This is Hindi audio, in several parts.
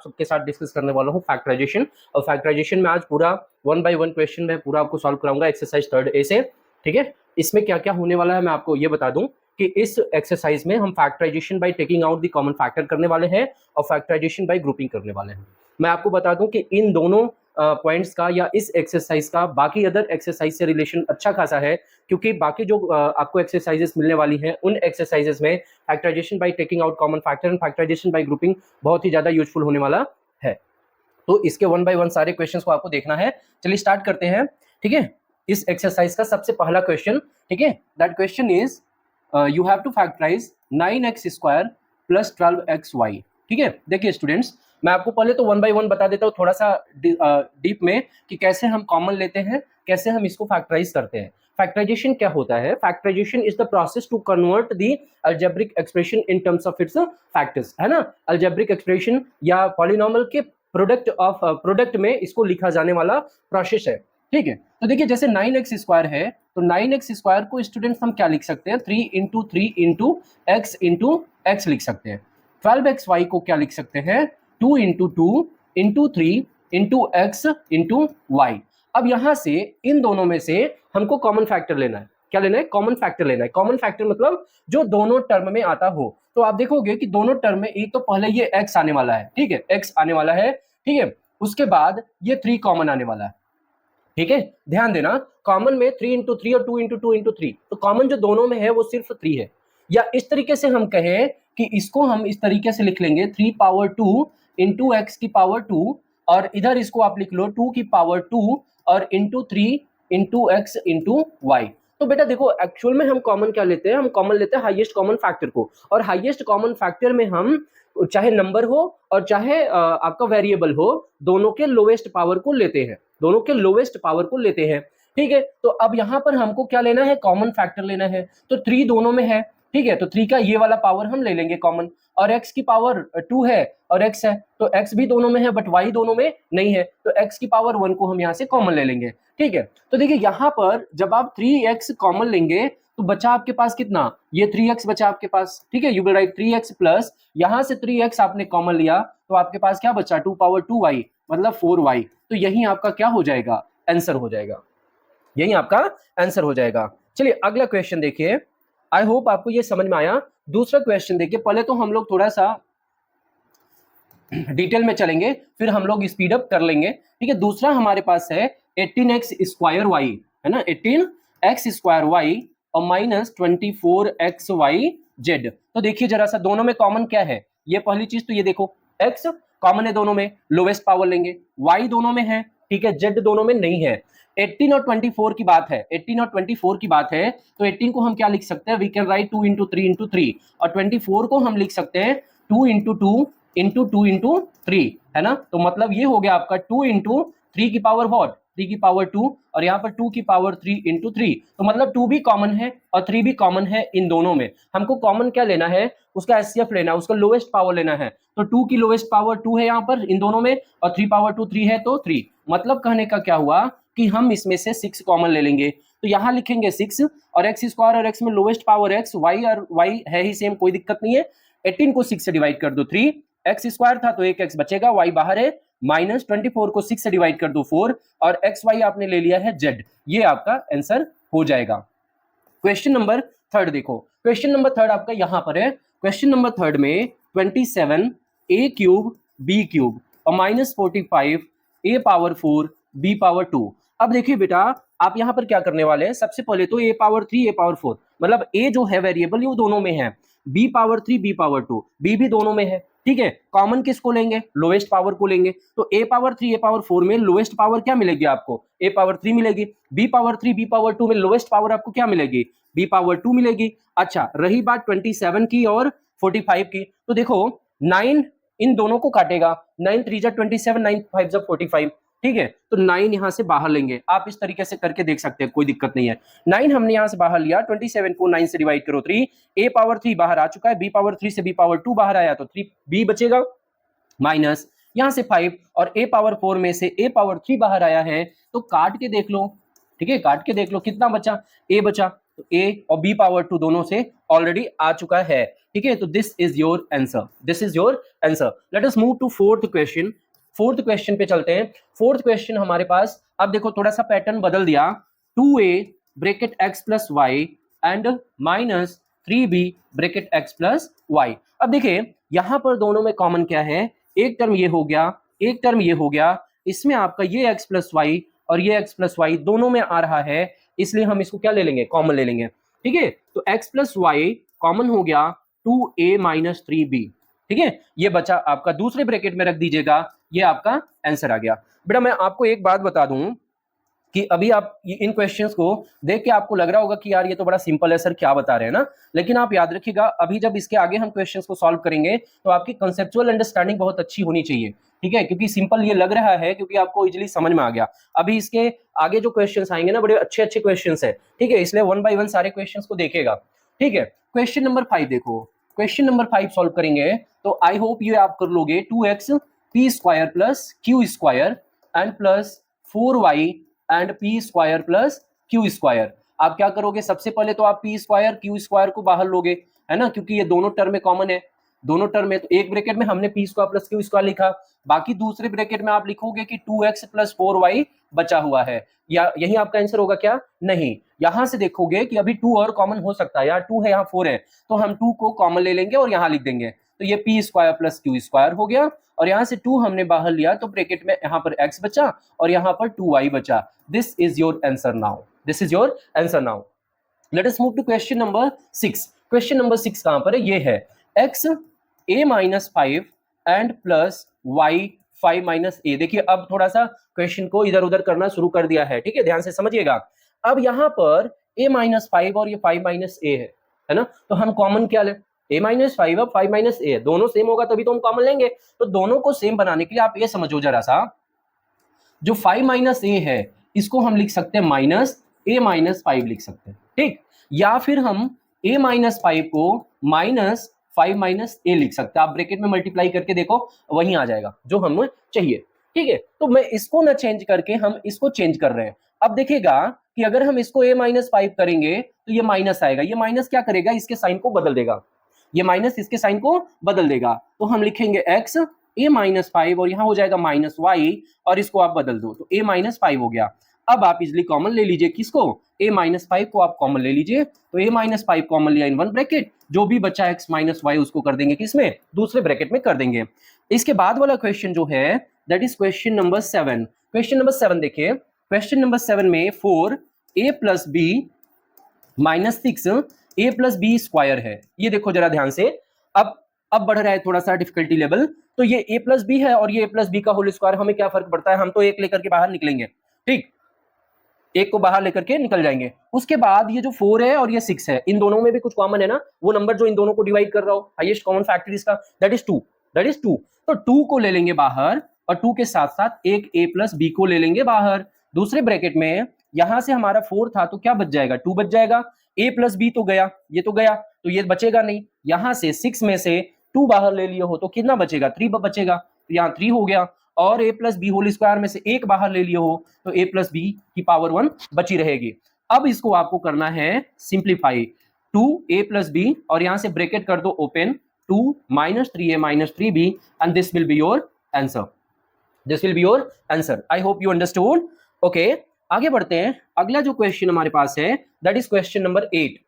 सबके साथ डिस्कस करने वाला हूँ फैक्टराइजेशन। और फैक्टराइजेशन में आज पूरा 1 बाय 1 क्वेश्चन मैं पूरा आपको सॉल्व कराऊंगा एक्सरसाइज 3rd ए से। ठीक है, इसमें क्या क्या होने वाला है मैं आपको ये बता दूं कि इस एक्सरसाइज में हम factorisation by taking out the common factor करने वाले हैं और फैक्टराइजेशन बाय ग्रुपिंग करने वाले हैं। मैं आपको बता दूं कि इन दोनों पॉइंट्स का या इस एक्सरसाइज का बाकी अदर एक्सरसाइज से रिलेशन अच्छा खासा है, क्योंकि बाकी जो आपको एक्सरसाइजेस मिलने वाली हैं उन एक्सरसाइजेस में factorisation by taking out common factor and factorisation by grouping बहुत ही ज्यादा यूजफुल होने वाला है। तो इसके 1 बाय 1 सारे क्वेश्चंस को आपको देखना है। चलिए स्टार्ट करते हैं। ठीक है, इस एक्सरसाइज का सबसे पहला क्वेश्चन, ठीक है, that question is you have to factorise 9x² plus 12xy। ठीक है, देखिए स्टूडेंट्स, मैं आपको पहले तो 1 बाय 1 बता देता हूँ थोड़ा सा डीप में कि कैसे हम कॉमन लेते हैं, कैसे हम इसको फैक्टराइज करते हैं। फैक्टराइजेशन क्या होता है? Factorisation is the process to convert the algebraic expression in terms of its factors, है ना। अलजेब्रिक एक्सप्रेशन या पॉलिनॉमियल के प्रोडक्ट में इसको लिखा जाने वाला प्रोसेस है। ठीक है, तो देखिए जैसे 9x² है तो 9x² को स्टूडेंट्स हम क्या लिख सकते हैं? 3 into 3 into x into x लिख सकते हैं। 12xy को क्या लिख सकते हैं? 2 into 2 into 3 into x into y. अब यहां से इन दोनों में से हमको कॉमन फैक्टर लेना है। क्या लेना है? कॉमन फैक्टर लेना है। कॉमन फैक्टर मतलब जो दोनों टर्म में आता हो। तो आप देखोगे कि दोनों टर्म में एक तो पहले ये x आने वाला है, ठीक है, x आने वाला है, ठीक है, उसके बाद ये 3 कॉमन आने वाला है। ठीक है, ध्यान देना, कॉमन में 3 इंटू 3 और 2 इंटू 2 इंटू 3, तो कॉमन जो दोनों में है वो सिर्फ 3 है। या इस तरीके से हम कहें कि इसको हम इस तरीके से लिख लेंगे 3 पावर 2 इंटू एक्स की पावर 2, और इधर इसको आप लिख लो 2 की पावर 2 और into 3 into x into y. तो बेटा देखो, एक्चुअल में हम कॉमन क्या लेते हैं? हम कॉमन लेते हैं हाईएस्ट कॉमन फैक्टर को, और हाईएस्ट कॉमन फैक्टर में हम चाहे नंबर हो और चाहे आपका वेरिएबल हो, दोनों के लोएस्ट पावर को लेते हैं, दोनों के लोएस्ट पावर को लेते हैं। ठीक है, तो अब यहां पर हमको क्या लेना है? कॉमन फैक्टर लेना है। तो 3 दोनों में है, ठीक है, तो 3 का ये वाला पावर हम ले लेंगे कॉमन, और x की पावर 2 है और x है, तो x भी दोनों में है बट y दोनों में नहीं है, तो x की पावर 1 को हम यहां से कॉमन ले लेंगे। ठीक है, तो देखिए यहां पर जब आप 3x कॉमन लेंगे तो बचा आपके पास कितना? ये 3x बचा आपके पास। ठीक है, you will write 3x plus यहां से 3x आपने कॉमन लिया तो आपके पास क्या बचा? 2 पावर 2y मतलब 4y। तो यही आपका क्या हो जाएगा? आंसर हो जाएगा, यही आपका आंसर हो जाएगा। चलिए अगला क्वेश्चन देखिए। आई होप आपको ये समझ में आया। दूसरा क्वेश्चन देखिए, पहले तो हम लोग थोड़ा सा डिटेल में चलेंगे, फिर हम लोग स्पीड अप कर लेंगे। ठीक है, दूसरा हमारे पास है 18x² है ना, 18x² और माइनस 24xyz। तो देखिए जरा सा दोनों में कॉमन क्या है? ये पहली चीज तो ये देखो, x कॉमन है दोनों में, लोवेस्ट पावर लेंगे, y दोनों में है, ठीक है, z दोनों में नहीं है। 18 और 24 की बात है, 18 और 24 की बात है, तो 18 को हम क्या लिख सकते हैं? We can write 2 into 3 into 3, और 24 को हम लिख सकते हैं 2 इंटू 2 इंटू 2 इंटू 3, है ना। तो मतलब ये हो गया आपका 2 इंटू 3 की पावर व्हाट? 3 की पावर 2, और यहाँ पर 2 की पावर 3 इंटू 3, तो मतलब 2 भी कॉमन है और 3 भी कॉमन है इन दोनों में। हमको कॉमन क्या लेना है? उसका एचसीएफ लेना है, उसका लोएस्ट पावर लेना है। तो 2 की लोएस्ट पावर 2 है यहाँ पर इन दोनों में, और 3 पावर 2 3 है, तो 3। मतलब कहने का क्या हुआ कि हम इसमें से 6 कॉमन ले लेंगे, तो यहाँ लिखेंगे 6, और x² और x में लोएस्ट पावर x, y और y है ही सेम, कोई दिक्कत नहीं है। 18 को 6 से डिवाइड कर दो 3, x² था तो एक x बचेगा, y बाहर है, माइनस 24 को 6 से डिवाइड कर दो 4, और xy आपने ले लिया है z। ये आपका आंसर हो जाएगा। क्वेश्चन नंबर 3 देखो, क्वेश्चन नंबर 3 आपका यहां पर है। क्वेश्चन नंबर 3 में 27 a³ b³ और minus 45 a power 4 b power 2। अब देखिए बेटा, आप यहां पर क्या करने वाले हैं? सबसे पहले तो a पावर 3 a पावर 4, मतलब a जो है वेरिएबल वो दोनों में है, b power 3 b power 2 b भी दोनों में है। ठीक है, कॉमन किसको लेंगे? लोएस्ट पावर को लेंगे। तो a पावर 3 a पावर 4 में लोएस्ट पावर क्या मिलेगी आपको? a पावर 3 मिलेगी। b पावर 3 b पावर 2 में लोएस्ट पावर आपको क्या मिलेगी? b पावर 2 मिलेगी। अच्छा, रही बात 27 की और 45 की, तो देखो 9 इन दोनों को काटेगा, 9 3 जा 27, 9 5 जा 45। ठीक है, तो 9 यहां से बाहर लेंगे। आप इस तरीके से करके देख सकते हैं, कोई दिक्कत नहीं है। 9 हमने यहां से बाहर लिया, 27 को 9 से डिवाइड करो 3, a पावर 3 बाहर आ चुका है, b पावर 3 से b पावर 2 बाहर आया तो 3b बचेगा, माइनस यहां से 5, और a पावर 4 में से a पावर 3 बाहर आया है, तो काट के देख लो। ठीक है, काट के देख लो कितना बचा? a बचा, तो a और b पावर 2 दोनों से ऑलरेडी आ चुका है, ठीक है। तो this is your answer, this is your answer. Let us move to fourth question. Fourth question पे चलते हैं। फोर्थ क्वेश्चन हमारे पास, अब देखो थोड़ा सा पैटर्न बदल दिया। 2a bracket x plus y and minus 3b bracket x plus y. अब देखिए यहां पर दोनों में कॉमन क्या है, एक टर्म ये हो गया, एक टर्म ये हो गया, इसमें आपका ये x प्लस वाई और ये x प्लस वाई दोनों में आ रहा है, इसलिए हम इसको क्या ले लेंगे, कॉमन ले लेंगे, ठीक है। तो x प्लस वाई कॉमन हो गया 2a माइनस 3b, ठीक है। ये बचा आपका, दूसरे ब्रैकेट में रख दीजिएगा, ये आपका आंसर आ गया। बेटा मैं आपको एक बात बता दूं कि अभी आप इन क्वेश्चंस को देख के आपको लग रहा होगा कि यार ये तो बड़ा सिंपल है सर, क्या बता रहे हैं ना, लेकिन आप याद रखिएगा अभी जब इसके आगे हम क्वेश्चंस को सॉल्व करेंगे तो आपकी कंसेप्चुअल अंडरस्टैंडिंग बहुत अच्छी होनी चाहिए, ठीक है, क्योंकि सिंपल ये लग रहा है क्योंकि आपको इजीली समझ में आ गया। अभी इसके आगे जो क्वेश्चंस आएंगे ना बड़े अच्छे अच्छे क्वेश्चंस है, ठीक है, इसलिए वन बाय वन सारे क्वेश्चंस को देखेगा, ठीक है। क्वेश्चन नंबर 5 देखो, क्वेश्चन नंबर 5 सॉल्व करेंगे तो आई होप ये आप कर लोगे। 2x p square plus Q square and plus 4y and P square plus Q square. आप क्या करोगे, सबसे पहले तो आप पी स्क्वायर क्यू स्क्वायर को बाहर लोगे, है ना, क्योंकि ये दोनों टर्म में कॉमन है, दोनों टर्म में। तो एक ब्रैकेट में हमने P square plus Q square लिखा, बाकी दूसरे ब्रैकेट में आप लिखोगे कि 2x प्लस 4y बचा हुआ है, या यही आपका आंसर होगा क्या, नहीं। यहां से देखोगे कि अभी 2 और कॉमन हो सकता है, यहाँ 2 है यहाँ 4 है, तो हम 2 को कॉमन ले लेंगे और यहाँ लिख देंगे, तो ये P square plus Q square हो गया, और यहाँ से 2 हमने बाहर लिया तो ब्रैकेट में यहाँ पर x बचा और यहाँ पर 2y बचा। This is your answer now, this is your answer now. Let us move to question number 6। Question number 6 कहां पर है, ये है x a minus 5 and plus y 5 minus a। देखिए अब थोड़ा सा क्वेश्चन को इधर उधर करना शुरू कर दिया है, ठीक है, ध्यान से समझिएगा। अब यहाँ पर a माइनस 5 और ये 5 माइनस a है ना, तो हम कॉमन क्या ले, a माइनस 5 अब 5 माइनस a, दोनों सेम होगा तभी तो हम कॉमन लेंगे। तो दोनों को सेम बनाने के लिए आप ये समझो जरा सा, जो 5 माइनस a है इसको हम लिख सकते हैं माइनस a माइनस 5 लिख सकते हैं, ठीक, या फिर हम a माइनस 5 को माइनस 5 माइनस a लिख सकते हैं। आप ब्रैकेट में मल्टीप्लाई करके देखो वहीं आ जाएगा जो हमें चाहिए, ठीक है। तो मैं इसको ना चेंज करके हम इसको चेंज कर रहे हैं। अब देखिएगा कि अगर हम इसको a माइनस 5 करेंगे तो ये माइनस आएगा, ये माइनस क्या करेगा, इसके साइन को बदल देगा, ये माइनस इसके साइन को बदल देगा, तो हम लिखेंगे x a माइनस 5 और यहाँ हो जाएगा माइनस y, और इसको आप बदल दो तो a माइनस 5 हो गया। अब आप इजिली कॉमन ले लीजिए, किसको, a माइनस 5 को आप कॉमन ले लीजिए, तो a माइनस 5 कॉमन लिया इन वन ब्रैकेट, जो भी बचा x माइनस y उसको कर देंगे किसमें, दूसरे ब्रैकेट में कर देंगे। इसके बाद वाला क्वेश्चन जो है that is question number 7। Question number 7 देखिए, क्वेश्चन नंबर 7 में 4a plus b minus 6 a plus B square है। ये देखो जरा ध्यान से, अब बढ़ रहा है थोड़ा सा डिफिकल्टी लेवल, तो ये a प्लस बी है और ये a प्लस बी का होल स्क्वायर, हमें क्या फर्क पड़ता है, हम तो एक लेकर के बाहर निकलेंगे, ठीक, एक को बाहर लेकर के निकल जाएंगे। उसके बाद ये जो 4 है और ये 6 है, इन दोनों में भी कुछ कॉमन है ना, वो नंबर जो इन दोनों को डिवाइड कर रहा हो, हाईएस्ट कॉमन फैक्टर इसका दैट इज 2, दैट इज 2। तो 2 को ले लेंगे बाहर और 2 के साथ साथ एक a प्लस बी को ले लेंगे बाहर, दूसरे ब्रैकेट में यहां से हमारा 4 था तो क्या बच जाएगा, 2 बच जाएगा, a प्लस बी तो गया, ये तो गया, तो ये बचेगा नहीं। यहां से 6 में से 2 बाहर ले लिए हो तो कितना बचेगा, 3 बचेगा, तो यहाँ 3 हो गया, और a plus b whole square में से एक बाहर ले लिए हो तो a प्लस बी की पावर 1 बची रहेगी। अब इसको आपको करना है सिंप्लीफाई, 2a प्लस बी और यहां से ब्रैकेट कर दो open, 2 minus 3a minus 3b and this will be your answer, this will be your answer. I hope you understood. Okay, आगे बढ़ते हैं। अगला जो क्वेश्चन हमारे पास है that is question number 8,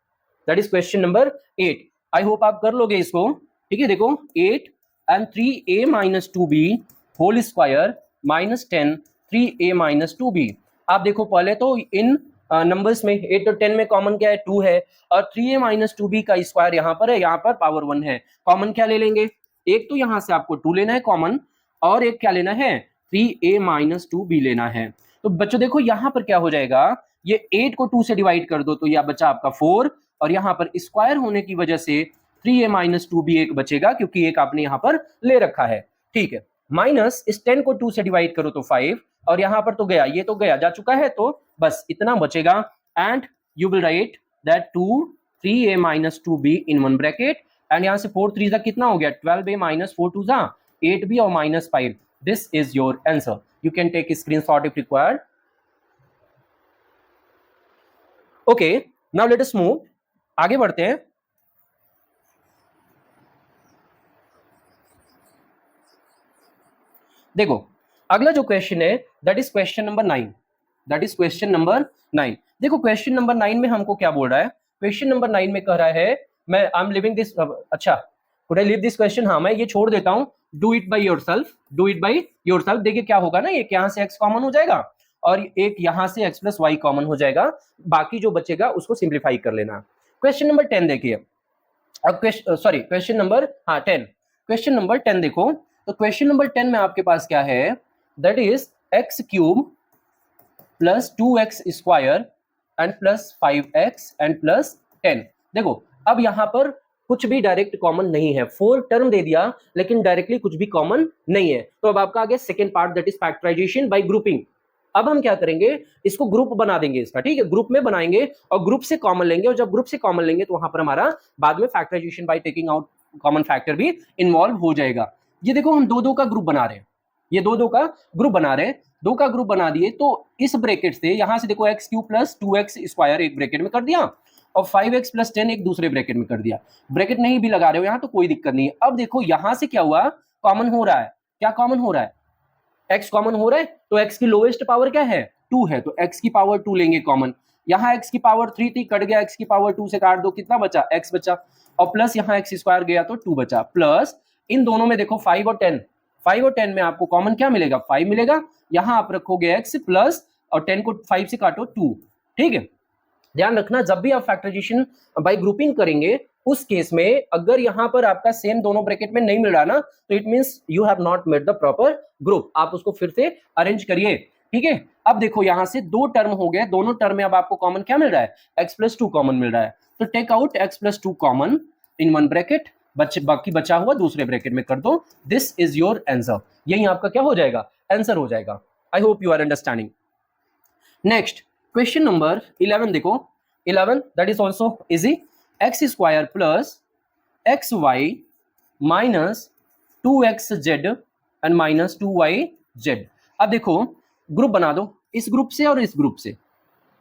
that is question number 8। I hope आप कर लोगे इसको, ठीक है। देखो 8 and 3a minus 2b whole square minus 10 3a minus 2b। आप देखो पहले तो इन नंबर्स में 8 और 10 में कॉमन क्या है, 2 है, और 3a माइनस 2b का स्क्वायर यहाँ पर है, यहाँ पर पावर 1 है। कॉमन क्या ले लेंगे, एक तो यहाँ से आपको 2 लेना है कॉमन, और एक क्या लेना है, 3a माइनस 2b लेना है। तो बच्चों देखो यहाँ पर क्या हो जाएगा, ये 8 को 2 से डिवाइड कर दो तो यह बचा आपका 4, और यहाँ पर स्क्वायर होने की वजह से 3a माइनस 2b एक बचेगा क्योंकि एक आपने यहाँ पर ले रखा है, ठीक है। माइनस इस 10 को 2 से डिवाइड करो तो 5, और यहाँ पर तो गया, ये तो गया जा चुका है, तो बस इतना बचेगा, and you will write that 2 3a minus 2b in one bracket, and यहाँ से 4 3 कितना हो गया, 12a माइनस 4 2 8b और minus 5। This is your answer, you can take a screenshot if required. Okay, now let us move, आगे बढ़ते हैं। देखो अगला जो क्वेश्चन है that is question number 9, that is question number 9। देखो क्वेश्चन नंबर 9 में हमको क्या बोल रहा है, क्वेश्चन नंबर 9 में कह रहा है मैं आई एम लिविंग दिस, अच्छा could I leave this question, हाँ मैं ये छोड़ देता हूं, do it by yourself, do it by yourself. देखिए क्या होगा ना, एक यहां से x कॉमन हो जाएगा और एक यहां से x प्लस वाई कॉमन हो जाएगा, बाकी जो बचेगा उसको सिंप्लीफाई कर लेना। क्वेश्चन नंबर 10 देखिए, अब सॉरी क्वेश्चन नंबर, हाँ 10, क्वेश्चन नंबर 10 देखो। तो क्वेश्चन नंबर 10 में आपके पास क्या है, that is x cube plus 2x square and plus 5x and plus 10। देखो अब यहां पर कुछ भी डायरेक्ट कॉमन नहीं है, 4 टर्म दे दिया लेकिन डायरेक्टली कुछ भी कॉमन नहीं है। तो अब आपका आ गया second part, that is factorisation by grouping. अब हम क्या करेंगे, इसको ग्रुप बना देंगे इसका, ठीक है, ग्रुप में बनाएंगे और ग्रुप से कॉमन लेंगे, और जब ग्रुप से कॉमन लेंगे तो वहां पर हमारा बाद में factorisation by taking out common factor भी इन्वॉल्व हो जाएगा। ये देखो हम दो दो का ग्रुप बना रहे हैं, ये दो दो का ग्रुप बना रहे हैं, दो का ग्रुप बना दिए तो इस ब्रैकेट से यहां से देखो x Q plus 2x square एक ब्रैकेट में कर दिया और 5x प्लस 10 एक दूसरे ब्रैकेट में कर दिया। ब्रैकेट नहीं भी लगा रहे हो यहां तो कोई दिक्कत नहीं है। अब देखो यहां से क्या हुआ, कॉमन हो रहा है, क्या कॉमन हो रहा है, x कॉमन हो रहा है, तो x की लोएस्ट पावर क्या है, 2 है, तो x की पावर 2 लेंगे कॉमन। यहाँ x की पावर 3 थी, कट गया, x की पावर 2 से काट दो, कितना बचा, x बचा, और प्लस यहाँ x स्क्वायर गया तो 2 बचा, प्लस इन दोनों में देखो 5 और 10, 5 और 10 में आपको कॉमन क्या मिलेगा, 5 मिलेगा, यहाँ आप रखोगे x प्लस और 10 को 5 से काटो 2, ठीक है। ध्यान रखना जब भी आप फैक्टराइजेशन बाय ग्रुपिंग करेंगे उस केस में अगर यहां पर आपका सेम दोनों ब्रैकेट में नहीं मिल रहा ना, तो it means you have not made the proper group, आप उसको फिर से अरेंज करिए, ठीक है। अब देखो यहां से दो टर्म हो गए, दोनों टर्म में अब आपको कॉमन क्या मिल रहा है, x प्लस 2 कॉमन मिल रहा है, तो take out x plus 2 common in one bracket, बाकी बचा हुआ दूसरे ब्रैकेट में कर दो, दिस इज योर आंसर, यही आपका क्या हो जाएगा, आंसर हो जाएगा। I hope you are understanding. Next question number 11 देखो, 11 that is also easy, x square plus x y minus 2xz and minus 2yz। अब देखो ग्रुप बना दो इस ग्रुप से और इस ग्रुप से,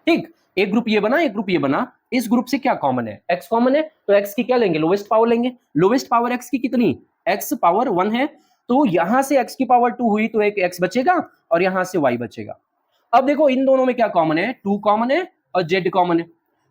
ठीक, एक ग्रुप ये बना एक ग्रुप ये बना, इस ग्रुप से क्या कॉमन है, x कॉमन है, तो x की क्या लेंगे, लोवेस्ट पावर लेंगे, लोवेस्ट पावर x की कितनी, x पावर 1 है, तो यहां से x की पावर 2 हुई तो एक x बचेगा और यहां से y बचेगा। अब देखो इन दोनों में क्या कॉमन है, 2 कॉमन है और z कॉमन है,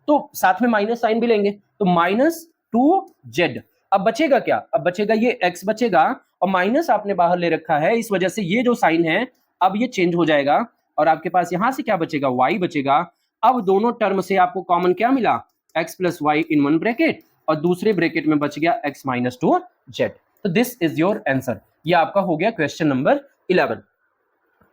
तो साथ में माइनस साइन भी लेंगे, तो माइनस 2z। अब बचेगा क्या, अब बचेगा ये x बचेगा, और माइनस आपने बाहर ले रखा है इस वजह से ये जो साइन है अब ये चेंज हो जाएगा, और आपके पास यहां से क्या बचेगा, y बचेगा। अब दोनों टर्म से आपको कॉमन क्या मिला, x plus y in one bracket और दूसरे ब्रैकेट में बच गया x माइनस 2z। तो दिस इज योर आंसर, ये आपका हो गया क्वेश्चन नंबर 11।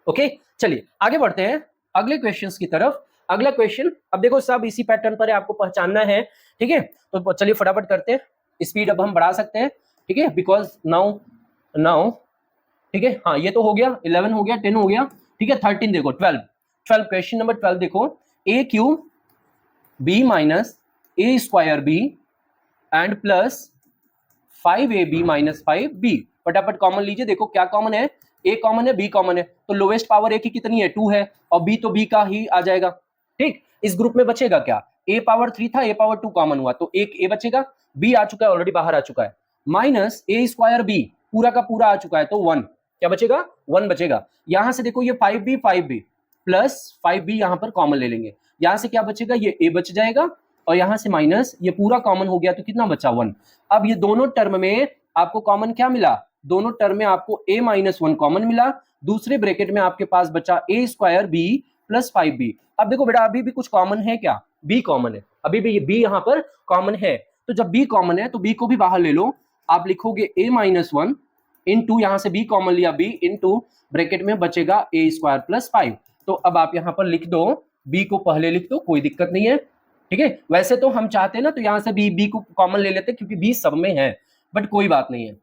ओके चलिए आगे बढ़ते हैं अगले क्वेश्चंस की तरफ। अगला क्वेश्चन, अब देखो सब इसी पैटर्न पर है, आपको पहचानना है, ठीक है, तो चलिए फटाफट करते हैं, स्पीड अब हम बढ़ा सकते हैं, ठीक है, बिकॉज नाउ ठीक है, हाँ ये तो हो गया, 11 हो गया, 10 हो गया, ठीक है, 13 देखो, 12 क्वेश्चन नंबर 12 देखो, A cube B minus A square B and plus 5ab minus 5b। फटाफट कॉमन लीजिए, देखो क्या कॉमन है, a कॉमन है, b कॉमन है, तो लोवेस्ट पावर a की कितनी है, 2 है, और b तो b का ही आ जाएगा, ठीक। इस ग्रुप में बचेगा क्या, a पावर 3 था, a पावर 2 कॉमन हुआ तो एक a बचेगा, b आ चुका है ऑलरेडी बाहर आ चुका है, माइनस a स्क्वायर b पूरा का पूरा आ चुका है तो 1, क्या बचेगा, 1 बचेगा। यहां से देखो ये 5b प्लस 5b यहां पर कॉमन ले लेंगे, यहां से क्या बचेगा, ये a बच जाएगा और यहां से माइनस ये पूरा कॉमन हो गया तो कितना बचा, 1। अब ये दोनों टर्म में आपको कॉमन क्या मिला, दोनों टर्म में आपको a माइनस 1 कॉमन मिला, दूसरे ब्रैकेट में आपके पास बचा a square b plus 5b। अब देखो बेटा अभी भी कुछ कॉमन है क्या, b कॉमन है, अभी भी ये b यहाँ पर कॉमन है, तो जब b कॉमन है तो b को भी बाहर ले लो, आप लिखोगे a माइनस 1 इंटू, यहां से b कॉमन लिया, b इंटू ब्रैकेट में बचेगा a स्क्वायर प्लस 5। तो अब आप यहाँ पर लिख दो, b को पहले लिख दो, कोई दिक्कत नहीं है, ठीक है। वैसे तो हम चाहते हैं ना तो यहां से b को कॉमन ले लेते क्योंकि b सब में है, बट कोई बात नहीं है,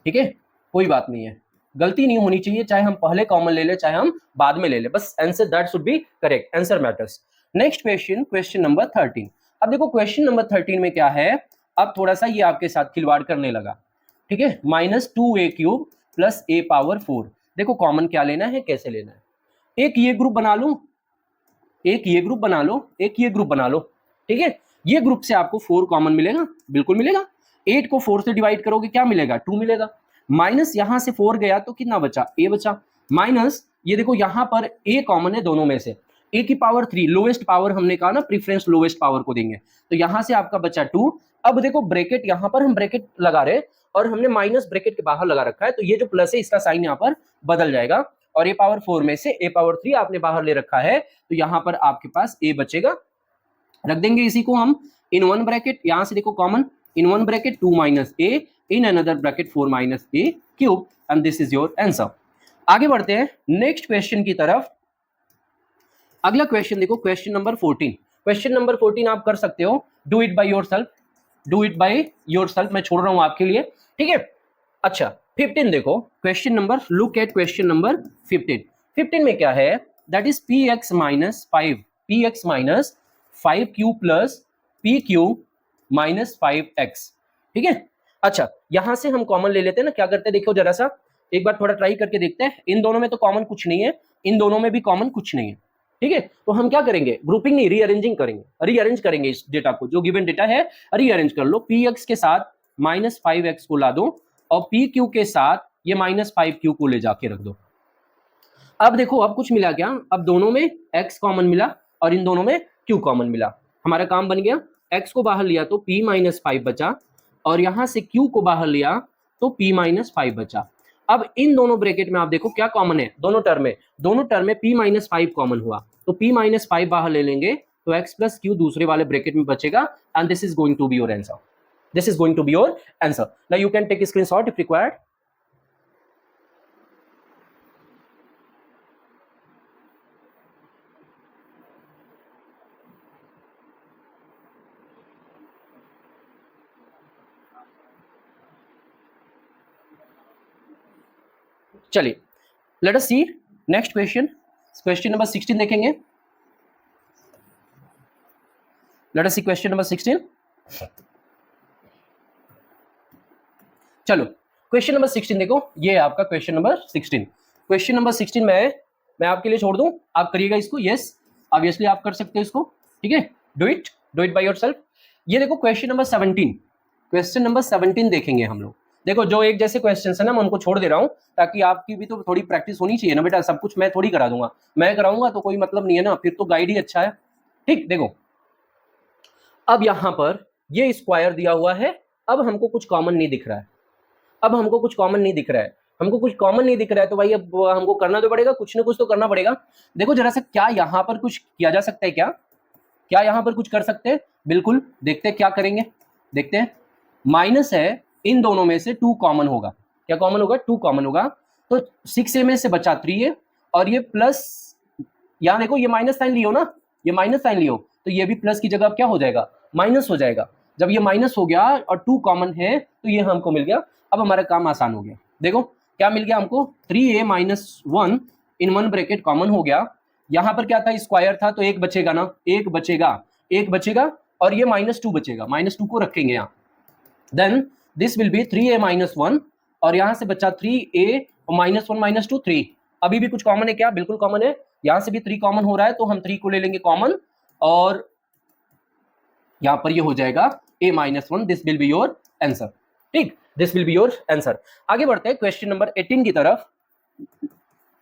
ठीक है, कोई बात नहीं है, गलती नहीं होनी चाहिए, चाहे हम पहले कॉमन ले ले चाहे हम बाद में ले ले, बस answer that should be correct, answer matters. Next question, question number 13। अब देखो क्वेश्चन नंबर 13 में क्या है, अब थोड़ा सा ये आपके साथ खिलवाड़ करने लगा, ठीक है, minus 2a cube plus a power 4। देखो कॉमन क्या लेना है, कैसे लेना है, एक ये ग्रुप बना लो, एक ये ग्रुप बना लो, एक ये ग्रुप बना लो, ठीक है, ये ग्रुप से आपको 4 कॉमन मिलेगा, बिल्कुल मिलेगा। 8 को 4 से डिवाइड करोगे क्या मिलेगा, 2 मिलेगा। माइनस यहां से 4 गया तो कितना बचा, a बचा। माइनस ये देखो यहां पर a कॉमन है दोनों में से, a की पावर 3, लोवेस्ट पावर हमने कहा ना प्रीफरेंस लोवेस्ट पावर को देंगे, तो यहां से आपका बचा 2। अब देखो ब्रैकेट, यहां पर हम ब्रैकेट लगा रहे हैं और हमने माइनस ब्रैकेट के बाहर लगा रखा है, तो ये जो प्लस है इसका साइन यहां पर बदल जाएगा, और a पावर 4 में से a पावर 3 आपने बाहर ले रखा है, तो यहां पर आपके पास a बचेगा। रख देंगे इसी को हम इन वन ब्रैकेट, यहां से देखो common, in one bracket 2 minus a, in another bracket 4 minus a cube, and this is your answer. आगे बढ़ते हैं नेक्स्ट क्वेश्चन की तरफ। अगला क्वेश्चन देखो, क्वेश्चन नंबर 14। क्वेश्चन नंबर 14 आप कर सकते हो, do it by yourself, do it by yourself, मैं छोड़ रहा हूं आपके लिए, ठीक है। अच्छा 15 देखो, question number, look at question number 15। 15 में क्या है, that is px minus 5, px minus 5q plus pq minus 5x, ठीक है। अच्छा यहां से हम कॉमन ले लेते हैं ना, क्या करते हैं देखो जरा सा, एक बार थोड़ा ट्राई करके देखते हैं। इन दोनों में तो कॉमन कुछ नहीं है, इन दोनों में भी कॉमन कुछ नहीं है, ठीक है। तो हम क्या करेंगे, ग्रुपिंग नहीं, रीअरेंजिंग करेंगे, रीअरेंज करेंगे इस डेटा को, जो गिवन डेटा है रीअरेंज कर लो। px के साथ माइनस 5x को ला दो और pq के साथ ये माइनस 5q को ले जाके रख दो। अब देखो अब कुछ मिला क्या, अब दोनों में x कॉमन मिला और इन दोनों में q कॉमन मिला, हमारा काम बन गया। x को बाहर लिया तो p माइनस 5 बचा, और यहां से q को बाहर लिया तो p माइनस 5 बचा। अब इन दोनों ब्रैकेट में आप देखो क्या कॉमन है, दोनों टर्म में p माइनस 5 कॉमन हुआ, तो p माइनस 5 बाहर ले लेंगे तो x प्लस q दूसरे वाले ब्रैकेट में बचेगा, and this is going to be your answer, this is going to be your answer. Now you can take screenshot if required. चलिए let us see next question, question number 16 देखेंगे। Let us see question number 16। चलो क्वेश्चन नंबर 16 देखो, ये है आपका क्वेश्चन नंबर 16। क्वेश्चन नंबर 16 में मैं आपके लिए छोड़ दूं, आप करिएगा इसको, यस ऑब्वियसली आप कर सकते हो इसको, ठीक है। Do it by yourself. ये देखो क्वेश्चन नंबर 17, क्वेश्चन नंबर 17 देखेंगे हम लोग। देखो जो एक जैसे क्वेश्चन है ना, मैं उनको छोड़ दे रहा हूं ताकि आपकी भी तो थोड़ी प्रैक्टिस होनी चाहिए ना बेटा, सब कुछ मैं थोड़ी करा दूंगा, मैं कराऊंगा तो कोई मतलब नहीं है ना, फिर तो गाइड ही अच्छा है, ठीक। देखो अब यहां पर ये स्क्वायर दिया हुआ है, अब हमको कुछ कॉमन नहीं दिख रहा है, अब हमको कुछ कॉमन नहीं दिख रहा है, हमको कुछ कॉमन नहीं दिख रहा है, तो भाई अब हमको करना तो पड़ेगा, कुछ ना कुछ तो करना पड़ेगा। देखो जरा सा, क्या यहाँ पर कुछ किया जा सकता है, क्या क्या यहाँ पर कुछ कर सकते हैं, बिल्कुल देखते हैं क्या करेंगे, देखते हैं। माइनस है, इन दोनों में से 2 कॉमन होगा, क्या कॉमन होगा, 2 कॉमन होगा, तो 6a में से बचा 3a, और ये प्लस, यहाँ देखो ये माइनस साइन लियो ना, ये माइनस साइन लियो, तो ये भी प्लस की जगह क्या हो जाएगा, माइनस हो जाएगा। जब ये माइनस हो गया और 2 कॉमन है तो ये हमको मिल गया, अब हमारा काम आसान हो गया। देखो क्या मिल गया हमको, 3a माइनस 1 इन वन ब्रैकेट कॉमन हो गया, यहाँ पर क्या था, स्क्वायर था तो एक बचेगा ना, एक बचेगा, और ये -2 बचेगा, -2 को रखेंगे यहाँ, then this will be 3a minus 1, और यहाँ से बचा 3a और -1 -2 3। अभी भी कुछ कॉमन है क्या, बिल्कुल कॉमन है, यहाँ से भी 3 कॉमन हो रहा है तो हम 3 को ले लेंगे कॉमन, और यहाँ पर ये हो जाएगा a minus 1, this will be your answer, ठीक, this will be your answer. आगे बढ़ते हैं क्वेश्चन नंबर 18 की तरफ।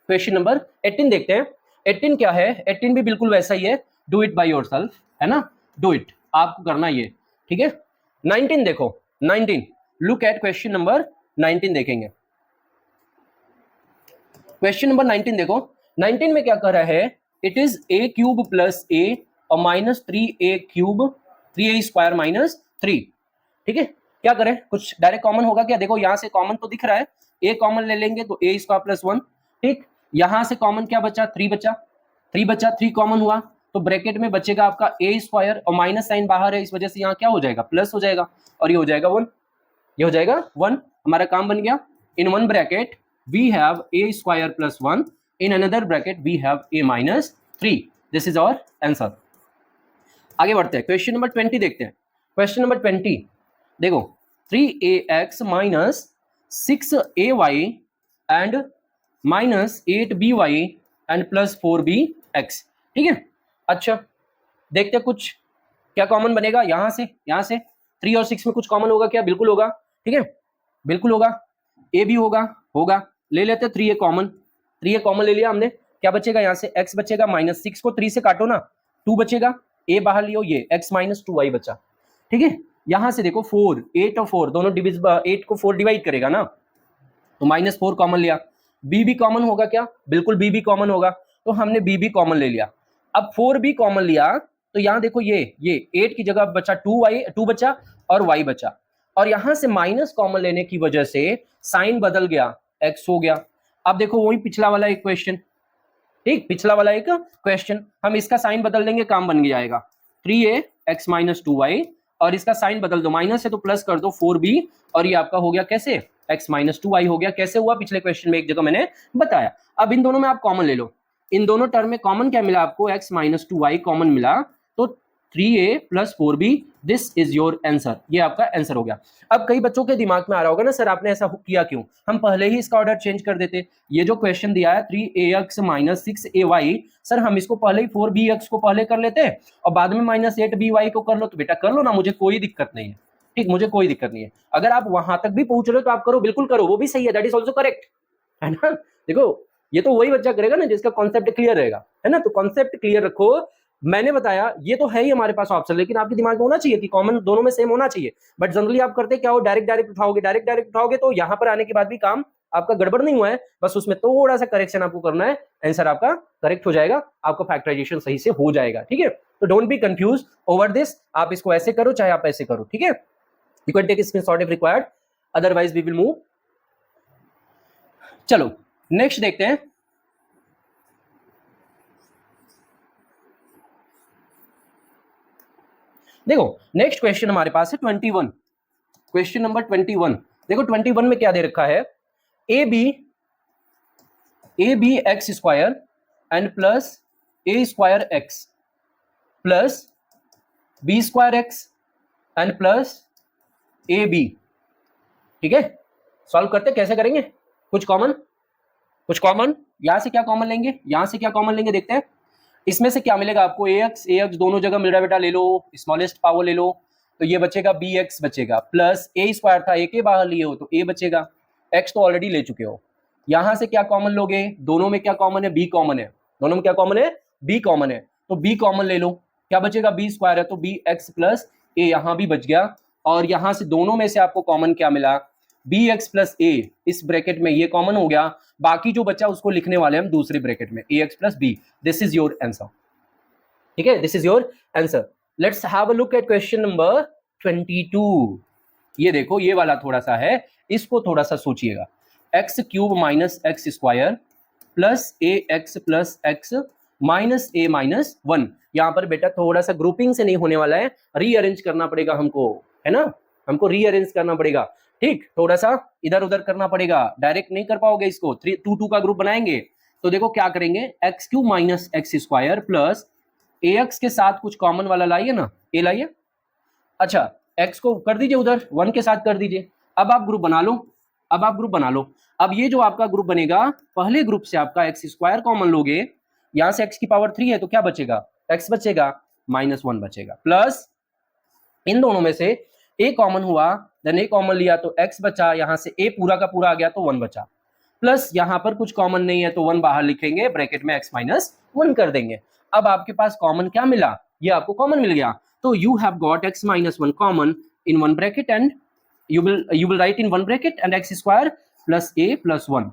क्वेश्चन नंबर 18 देखते हैं। 18 क्या है, 18 भी बिल्कुल वैसा ही है, डू इट बाय योरसेल्फ, है ना, डू इट आपको करना ये, ठीक है। 19 देखो, 19 लुक एट क्वेश्चन नंबर 19 देखेंगे। क्वेश्चन नंबर 19 देखो, 19 में क्या कर रहा है, it is a cube plus a और minus 3a cube 3a square minus 3, ठीक है। क्या करें, कुछ डायरेक्ट कॉमन होगा क्या, देखो यहाँ से कॉमन तो दिख रहा है, a कॉमन ले लेंगे तो a स्क्वायर प्लस 1, ठीक। यहाँ से कॉमन क्या बचा, 3 बचा, 3 कॉमन हुआ तो ब्रैकेट में बचेगा आपका a स्क्वायर, और माइनस साइन बाहर है इस वजह से यहाँ क्या हो जाएगा, प्लस हो जाएगा, और ये हो जाएगा 1, ये हो जाएगा 1, हमारा काम बन गया। In one bracket we have a square plus 1, in another bracket we have a minus 3, this is our answer. आगे बढ़ते हैं, क्वेश्चन नंबर 20 देखते हैं। क्वेश्चन नंबर 20 देखो, 3ax minus 6ay and minus 8by and plus 4bx, ठीक है। अच्छा देखते हैं कुछ क्या कॉमन बनेगा यहाँ से 3 और 6 में कुछ कॉमन होगा क्या? बिल्कुल होगा, ठीक है, बिल्कुल होगा। ए भी होगा, ले लेते 3 ए कॉमन, 3 ए कॉमन ले लिया हमने, क्या बचेगा यहाँ से? x बचेगा, -6 को 3 से काटो ना, 2 बचेगा, ए बाहर लियो, ये x माइनस 2y बचा, ठीक है। यहाँ से देखो 4, 8 और 4 दोनों 8 को 4 डिवाइड करेगा ना, तो -4 कॉमन लिया। b भी कॉमन होगा क्या? बिल्कुल b भी कॉमन होगा, तो हमने b भी कॉमन ले लिया। अब 4 भी कॉमन लिया, तो यहाँ देखो ये 8 की जगह बचा 2 बचा और y बचा, और यहां से माइनस कॉमन लेने की वजह से साइन बदल गया, x हो गया। अब देखो वही पिछला वाला एक क्वेश्चन, ठीक, पिछला वाला एक क्वेश्चन, हम इसका साइन बदल देंगे, काम बन जाएगा 3a x माइनस 2y, और इसका साइन बदल दो, माइनस है तो प्लस कर दो 4b, और ये आपका हो गया कैसे? x माइनस 2y हो गया। कैसे हुआ? पिछले क्वेश्चन में एक जगह मैंने बताया। अब इन दोनों में आप कॉमन ले लो, इन दोनों टर्म में कॉमन क्या मिला आपको? x माइनस 2y कॉमन मिला, तो 3a plus 4b, this is your answer, ये आपका आंसर हो गया। अब कई बच्चों के दिमाग में आ रहा होगा ना, सर आपने ऐसा किया क्यों? हम पहले ही इसका ऑर्डर चेंज कर देते। ये जो क्वेश्चन दिया है 3ax माइनस 6ay, सर हम इसको पहले ही 4bx को पहले कर लेते और बाद में -8by को कर लो, तो बेटा कर लो ना, मुझे कोई दिक्कत नहीं है, ठीक, मुझे कोई दिक्कत नहीं है। अगर आप वहां तक भी पहुंच रहे हो तो आप करो, बिल्कुल करो, वो भी सही है, दैट इज ऑल्सो करेक्ट, है ना। देखो ये तो वही बच्चा करेगा ना जिसका कॉन्सेप्ट क्लियर रहेगा, है ना। तो कॉन्सेप्ट क्लियर रखो, मैंने बताया ये तो है ही हमारे पास ऑप्शन, लेकिन आपके दिमाग में होना चाहिए कि कॉमन दोनों में सेम होना चाहिए। बट जनरली आप करते क्या हो? डायरेक्ट उठाओगे, तो यहां पर आने के बाद भी काम आपका गड़बड़ नहीं हुआ है, बस उसमें थोड़ा सा करेक्शन आपको करना है, आंसर आपका करेक्ट हो जाएगा, आपका फैक्टराइजेशन सही से हो जाएगा, ठीक है। तो don't be confuse over this, आप इसको ऐसे करो चाहे आप ऐसे करो, ठीक है। You can take screenshot if required, otherwise we will move. चलो नेक्स्ट देखते हैं। देखो नेक्स्ट क्वेश्चन हमारे पास है 21, क्वेश्चन नंबर 21। देखो 21 में क्या दे रखा है? A b x square and plus a square x plus B square x and plus A b, ठीक है। सॉल्व करते कैसे करेंगे? कुछ कॉमन यहां से क्या कॉमन लेंगे, यहां से क्या कॉमन लेंगे, देखते हैं। इसमें से क्या मिलेगा आपको? ए एक्स दोनों जगह मिल रहा है बेटा, ले लो, स्मॉलेस्ट पावर ले लो, तो ये बचेगा बी एक्स बचेगा, प्लस ए स्क्वायर था, ए के बाहर लिए हो तो ए बचेगा, एक्स तो ऑलरेडी ले चुके हो। यहां से क्या कॉमन लोगे? दोनों में क्या कॉमन है? बी कॉमन है, दोनों में क्या कॉमन है? बी कॉमन है, तो बी कॉमन ले लो, क्या बचेगा? बी स्क्वायर है, तो बी एक्स प्लस ए यहां भी बच गया, और यहां से दोनों में से आपको कॉमन क्या मिला? बी एक्स प्लस ए, इस ब्रैकेट में ये कॉमन हो गया, बाकी जो बचा उसको लिखने वाले हम दूसरे ब्रैकेट में, A X plus B, this is your answer, ठीक है, this is your answer. Let's have a look at question number 22। ये देखो ये वाला थोड़ा सा है, इसको थोड़ा सा सोचिएगा। X cube minus X square plus X minus A minus 1। यहां पर बेटा थोड़ा सा ग्रुपिंग से नहीं होने वाला है, रीअरेंज करना पड़ेगा हमको, है ना, हमको रीअरेंज करना पड़ेगा, ठीक, थोड़ा सा इधर उधर करना पड़ेगा, डायरेक्ट नहीं कर पाओगे इसको। 2 का ग्रुप बनाएंगे तो देखो क्या करेंगे, X cube minus X square plus A X के साथ कुछ कॉमन वाला लाइए ना, ए लाइए, अच्छा एक्स को कर दीजिए उधर 1 के साथ कर दीजिए। अब आप ग्रुप बना लो, अब ये जो आपका ग्रुप बनेगा, पहले ग्रुप से आपका एक्स स्क्वायर कॉमन लोगे, यहां से एक्स की पावर 3 है तो क्या बचेगा? एक्स बचेगा, -1 बचेगा, प्लस इन दोनों में से ए कॉमन हुआ, देन ए कॉमन लिया तो एक्स बचा, यहां से ए पूरा का पूरा आ गया तो 1 बचा, प्लस यहां पर कुछ कॉमन नहीं है तो 1 बाहर लिखेंगे, ब्रैकेट में x माइनस 1 कर देंगे। अब आपके पास कॉमन क्या मिला? ये आपको कॉमन मिल गया, तो you have got x minus 1 common in one bracket, and you will write in one bracket and x square plus a plus 1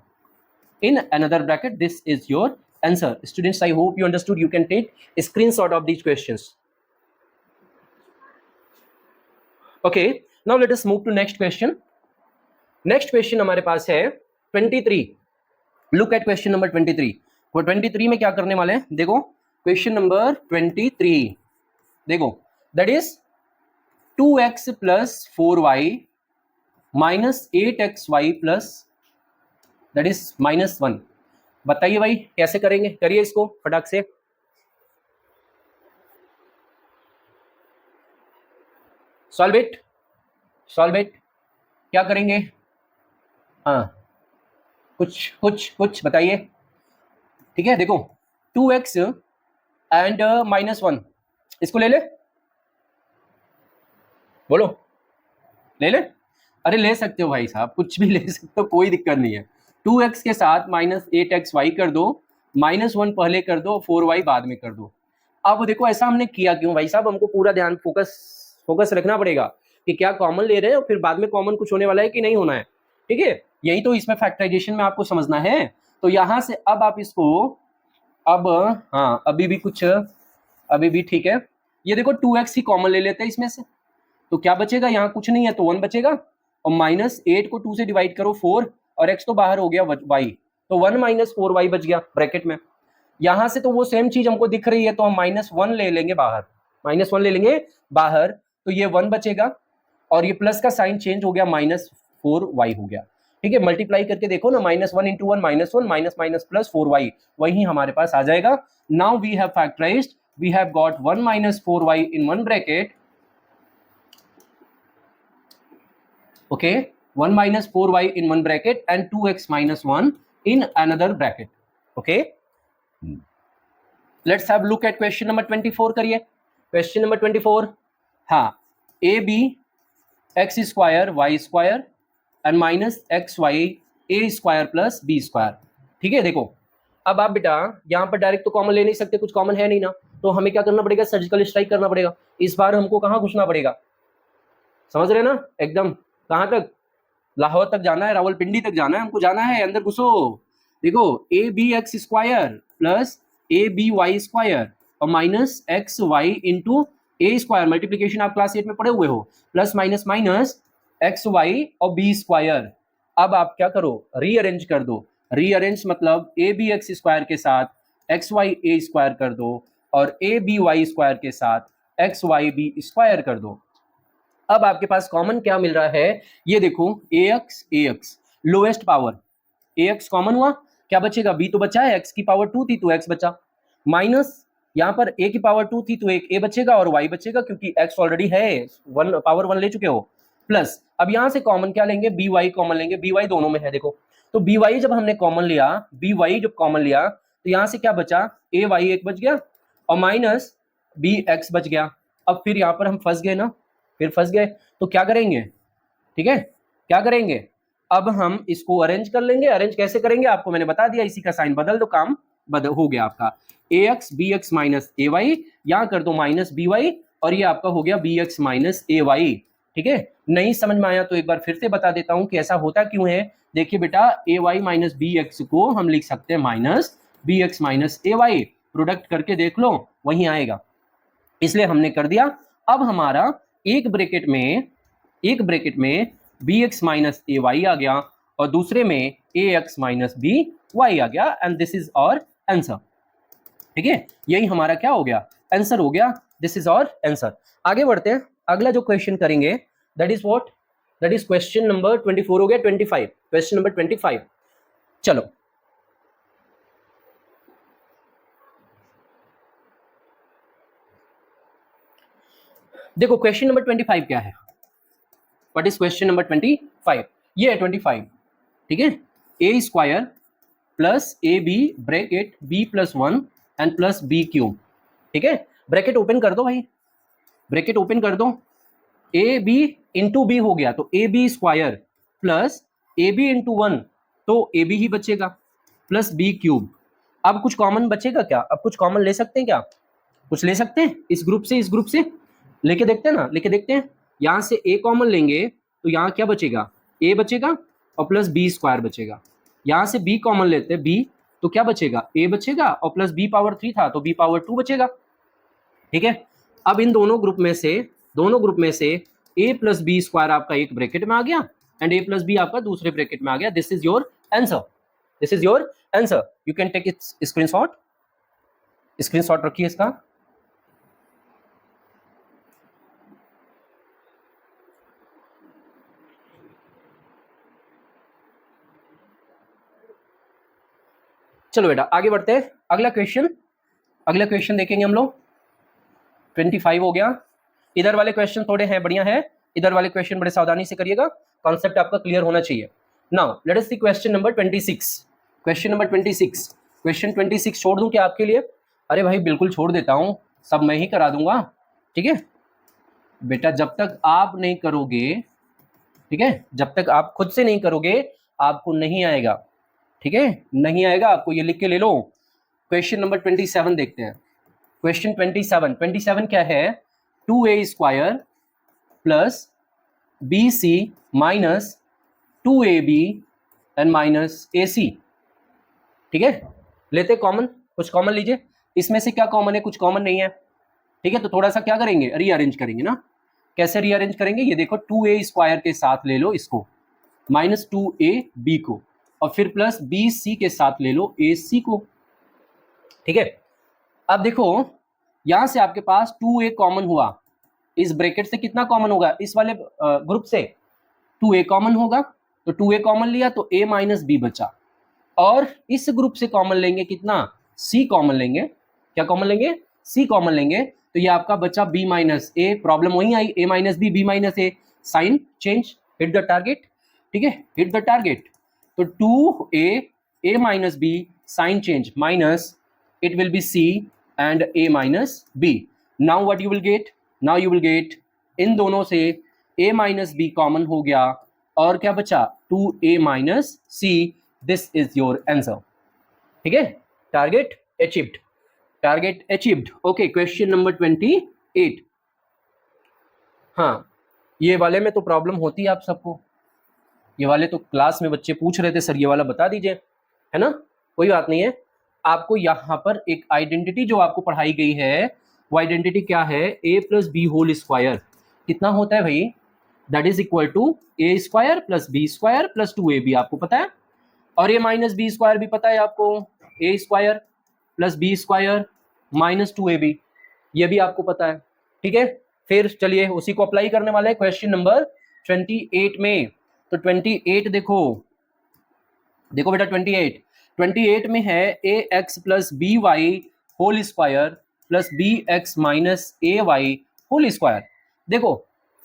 in another bracket. This is your answer. Students, I hope you understood. You can take a screenshot of these questions. Okay, now let us move to next question. Next question हमारे पास है 23. Look at question number 23. वो 23 में क्या करने वाले हैं? देखो question number 23, देखो that is 2x plus 4y minus 8xy plus that is -1। बताइए भाई कैसे करेंगे? करिए इसको फटाक से। सॉल्व इट, क्या करेंगे? हाँ कुछ बताइए, ठीक है। देखो 2x एंड -1, इसको ले ले, बोलो, ले ले? अरे ले सकते हो भाई साहब, कुछ भी ले सकते हो, कोई दिक्कत नहीं है। 2x के साथ -8xy कर दो, -1 पहले कर दो, 4y बाद में कर दो। अब देखो ऐसा हमने किया क्यों भाई साहब, हमको पूरा ध्यान फोकस रखना पड़ेगा कि क्या कॉमन ले रहे हैं और फिर बाद में कॉमन कुछ होने वाला है कि नहीं होना है, ठीक है? यही तो इसमें फैक्टराइजेशन में आपको समझना है। तो यहां से अब आप इसको, अब हाँ अभी भी ठीक है। ये देखो 2x ही कॉमन ले लेते हैं इसमें से, तो क्या बचेगा? यहाँ कुछ नहीं है तो 1 बचेगा, और -8 को 2 से डिवाइड करो 4, और x तो बाहर हो गया y, तो 1 - 4y बच गया ब्रैकेट में। यहां से तो वो सेम चीज हमको दिख रही है, तो हम -1 ले लेंगे बाहर, -1 ले लेंगे बाहर, तो ये 1 बचेगा, और ये प्लस का साइन चेंज हो गया, -4y हो गया, ठीक है? मल्टीप्लाई करके देखो ना, -1 × 1 -1 माइनस प्लस 4y, वही हमारे पास आ जाएगा। Now we have factorised, we have got 1 - 4y in one bracket, okay, 1 - 4y in one bracket and 2x - 1 in another bracket, okay? Let's have look at question number 24 करिए। question number 24, हाँ, a b x square y square and minus x y a square plus b square, ठीक है? देखो अब आप बेटा यहाँ पर डायरेक्ट तो कॉमन ले नहीं सकते, कुछ कॉमन है नहीं ना, तो हमें क्या करना पड़ेगा? सर्जिकल स्ट्राइक करना पड़ेगा। इस बार हमको कहाँ घुसना पड़ेगा, समझ रहे ना? एकदम कहाँ तक? लाहौर तक जाना है, रावलपिंडी तक जाना है, हमको जाना है, अंदर घुसो। देखो a b x square plus A b y square और minus x y into a square, multiplication आप क्लास 8 में पढ़े हुए हो, plus minus minus x y और बी स्क्वायर। अब आप क्या करो? रीअरेंज कर दो। रीअरेंज मतलब ए बी एक्स स्क्वायर के साथ एक्स वाई ए स्क्वायर कर दो, और ए बी वाई स्क्वायर के साथ एक्स वाई बी स्क्वायर कर दो। अब आपके पास कॉमन क्या मिल रहा है? ये देखो ax lowest power, ax common हुआ, क्या बचेगा? b तो बचा है, x की पावर 2 थी तो x बचा, माइनस यहाँ पर a की पावर 2 थी तो एक a बचेगा और y बचेगा, क्योंकि x ऑलरेडी है, 1 पावर 1 ले चुके हो, प्लस अब यहाँ से कॉमन क्या लेंगे? by कॉमन लेंगे, by दोनों में है देखो, तो by जब हमने कॉमन लिया, by जब कॉमन लिया तो यहाँ से क्या बचा? ay एक बच गया और माइनस bx बच गया। अब फिर यहाँ पर हम फंस गए ना, फिर फंस गए, तो क्या करेंगे? ठीक है, क्या करेंगे? अब हम इसको अरेंज कर लेंगे। अरेंज कैसे करेंगे आपको मैंने बता दिया, इसी का साइन बदल दो, काम बदल हो गया आपका। ax bx माइनस ay, यहां कर दो माइनस by, और ये आपका हो गया bx माइनस ay, ठीक है? नहीं समझ में आया तो एक बार फिर से बता देता हूं कि ऐसा होता क्यों है। देखिए बेटा, ay माइनस bx को हम लिख सकते हैं minus bx minus ay, product करके देख लो वहीं आएगा, इसलिए हमने कर दिया। अब हमारा एक ब्रैकेट में bx माइनस ay आ गया और दूसरे में ax माइनस by आ गया, एंड दिस इज और आंसर, ठीक है? यही हमारा क्या हो गया? आंसर हो गया, दिस इज और आंसर। आगे बढ़ते हैं, अगला जो क्वेश्चन करेंगे that is what? That is question number 24 हो गया, 25, क्वेश्चन नंबर 25। चलो देखो क्वेश्चन नंबर 25 क्या है? What is question number 25? ये है 25, ठीक है? A square plus A B bracket B plus 1 and plus B cube, ठीक है? ब्रैकेट ओपन कर दो भाई, ब्रैकेट ओपन कर दो, ए बी इंटू बी हो गया, तो a b square plus A b into 1, तो ए बी ही बचेगा, प्लस बी क्यूब। अब कुछ कॉमन बचेगा क्या? अब कुछ कॉमन ले सकते हैं क्या? कुछ ले सकते हैं इस ग्रुप से, इस ग्रुप से लेके देखते हैं ना, लेके देखते हैं। यहां से a कॉमन लेंगे तो यहाँ क्या बचेगा? a बचेगा और प्लस बी स्क्वायर बचेगा। यहां से b कॉमन लेते हैं, b तो क्या बचेगा? a बचेगा और प्लस b पावर 3 था तो b पावर 2 बचेगा, ठीक है? अब इन दोनों ग्रुप में से a प्लस बी स्क्वायर आपका एक ब्रैकेट में आ गया एंड a प्लस बी आपका दूसरे ब्रैकेट में आ गया। This is your answer, this is your answer. You can take its screenshot, screenshot रखिए इसका। चलो बेटा आगे बढ़ते हैं, अगला क्वेश्चन देखेंगे हम लोग। 25 हो गया। इधर वाले क्वेश्चन थोड़े हैं बढ़िया है, इधर वाले क्वेश्चन बड़े सावधानी से करिएगा, कॉन्सेप्ट आपका क्लियर होना चाहिए। Now let us see question number 26। Question 26 छोड़ दूं क्या आपके लिए? अरे भाई बिल्कुल छोड़ देता हूं, सब मैं ही करा दूंगा, ठीक है? बेटा जब तक आप नहीं करोगे, ठीक है, जब तक आप खुद से नहीं करोगे आपको नहीं आएगा, ठीक है, नहीं आएगा आपको, ये लिख के ले लो। क्वेश्चन नंबर 27 देखते हैं। क्वेश्चन 27 क्या है? 2a² plus BC minus 2AB and minus AC, ठीक है। लेते कॉमन, कुछ कॉमन लीजिए, इसमें से क्या कॉमन है? कुछ कॉमन नहीं है, ठीक है। तो थोड़ा सा क्या करेंगे, रीअरेंज करेंगे ना। कैसे रीअरेंज करेंगे? ये देखो 2a² के साथ ले लो इसको, माइनस 2AB को, और फिर प्लस BC के साथ ले लो AC को, ठीक है। अब देखो यहां से आपके पास 2a कॉमन हुआ, इस ब्रैकेट से कितना कॉमन होगा? इस वाले ग्रुप से 2a कॉमन होगा, तो 2a कॉमन लिया तो a माइनस बी बचा, और इस ग्रुप से कॉमन लेंगे कितना? c कॉमन लेंगे। क्या कॉमन लेंगे? c कॉमन लेंगे, तो ये आपका बचा b माइनस ए। प्रॉब्लम वही आई, a minus b, b minus a, sign change, hit the target, ठीक है, हिट द टारगेट। तो 2a minus b sign change minus, it will be c and a minus b. Now what you will get? Now you will get इन दोनों से a minus b कॉमन हो गया, और क्या बचा? 2a minus c. This is your answer, ठीक है। Target achieved, target achieved. Okay, question number 28। हाँ, ये वाले में तो प्रॉब्लम होती है आप सबको, ये वाले तो क्लास में बच्चे पूछ रहे थे सर ये वाला बता दीजिए, है ना। कोई बात नहीं है, आपको यहाँ पर एक आइडेंटिटी जो आपको पढ़ाई गई है, वो आइडेंटिटी क्या है? a plus b whole square कितना होता है भाई? That is equal to a² plus b² plus 2ab, आपको पता है। और a माइनस b² भी पता है आपको, a² plus b² minus 2ab, ये भी आपको पता है, ठीक है। फिर चलिए उसी को अप्लाई करने वाले हैं क्वेश्चन नंबर 28 में। तो 28 देखो, देखो बेटा 28 में है ax plus B Y whole square plus B X minus A Y whole square. देखो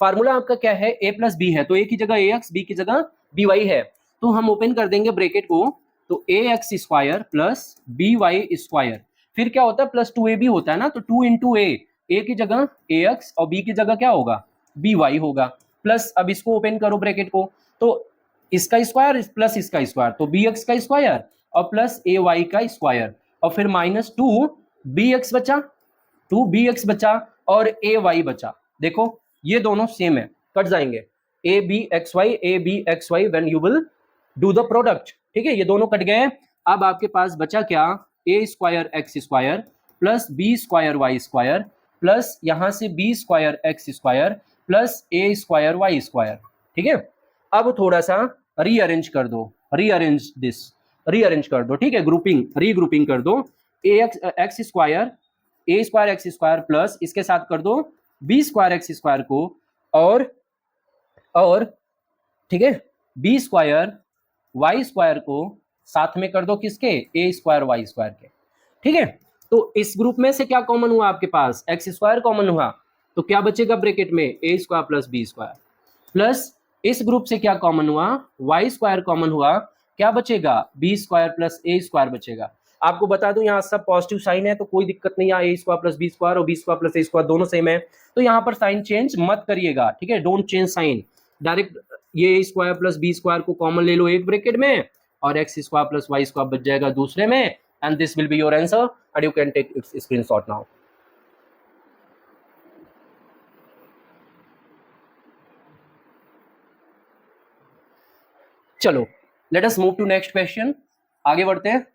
फार्मूला आपका क्या है? a प्लस बी है, तो a की जगह ax, b की जगह by है, तो हम ओपन कर देंगे ब्रैकेट को, तो ax² प्लस by², फिर क्या होता है? प्लस 2ab होता है ना, तो 2 इंटू a की जगह ax और b की जगह क्या होगा? by होगा, प्लस अब इसको ओपन करो ब्रैकेट को, तो इसका स्क्वायर प्लस इसका स्क्वायर, तो bx का स्क्वायर और प्लस ay का स्क्वायर, और फिर माइनस 2bx बचा, 2bx बचा और ay बचा। देखो ये दोनों सेम है, कट जाएंगे, abxy when you will do the product, ठीक है, ये दोनों कट गए। अब आपके पास बचा क्या? a² x² plus b² y² plus यहां से b² x² plus a² y², ठीक है। अब थोड़ा सा रीअरेंज कर दो, रीअरेंज दिस, रीअरेंज कर दो, ठीक है, ग्रुपिंग, रीग्रुपिंग कर दो। a² x² प्लस इसके साथ कर दो b² x² को, और ठीक है b² y² को साथ में कर दो किसके? a² y² के, ठीक है। तो इस ग्रुप में से क्या कॉमन हुआ आपके पास? x² कॉमन हुआ, तो क्या बचेगा ब्रैकेट में? a² प्लस b² प्लस इस ग्रुप से क्या कॉमन हुआ? y² कॉमन हुआ, क्या बचेगा? b² प्लस a² बचेगा। आपको बता दूं यहाँ सब पॉजिटिव साइन है, तो कोई दिक्कत नहीं है, a² प्लस b² और b² प्लस a² दोनों सेम है, तो यहाँ पर साइन चेंज मत करिएगा, ठीक है, डोंट चेंज साइन, डायरेक्ट ये a² प्लस b² को कॉमन ले लो एक ब्रैकेट में, और x² प्लस y² बच जाएगा दूसरे में, and this will be your answer and you can take screenshot now. चलो let us move to next question, आगे बढ़ते हैं।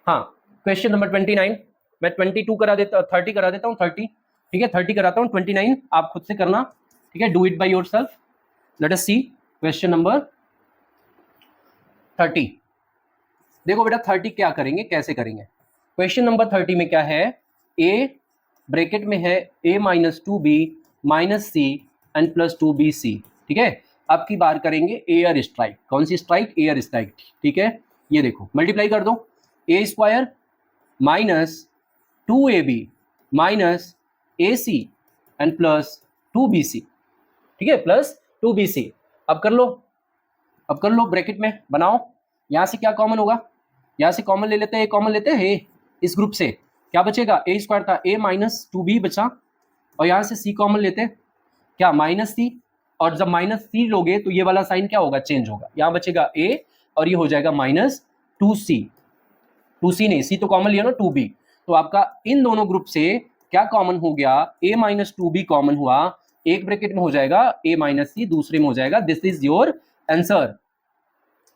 हाँ, क्वेश्चन नंबर 29, मैं 22 करा देता, 30 करा देता हूँ, 30, ठीक है, 30 कराता हूँ, 29 आप खुद से करना, ठीक है, do it by yourself. Let us see question number 30। देखो बेटा 30 क्या करेंगे, कैसे करेंगे? क्वेश्चन नंबर 30 में क्या है? a ब्रैकेट में है a minus 2b minus c and plus 2bc, ठीक है। अब की बार करेंगे एयर स्ट्राइक, कौन सी स्ट्राइक? एयर स्ट्राइक, ठीक है। ये देखो मल्टीप्लाई कर दो, a² minus 2ab minus ac and plus 2bc, ठीक है, प्लस 2bc। अब कर लो, अब कर लो, ब्रैकेट में बनाओ, यहां से क्या कॉमन होगा? यहां से कॉमन ले लेते हैं, कॉमन लेते हैं इस ग्रुप से, क्या बचेगा, ए स्क्वायर था, ए माइनस 2b बचा, और यहाँ से c कॉमन लेते हैं, क्या माइनस c, और जब माइनस c लोगे तो ये वाला साइन क्या होगा, चेंज होगा, यहाँ बचेगा a और ये हो जाएगा माइनस 2c, 2c नहीं, c तो कॉमन लिया ना, 2b, तो आपका इन दोनों ग्रुप से क्या कॉमन हो गया, a माइनस 2b कॉमन हुआ, एक ब्रैकेट में हो जाएगा a माइनस c, दूसरे में हो जाएगा, this is your answer,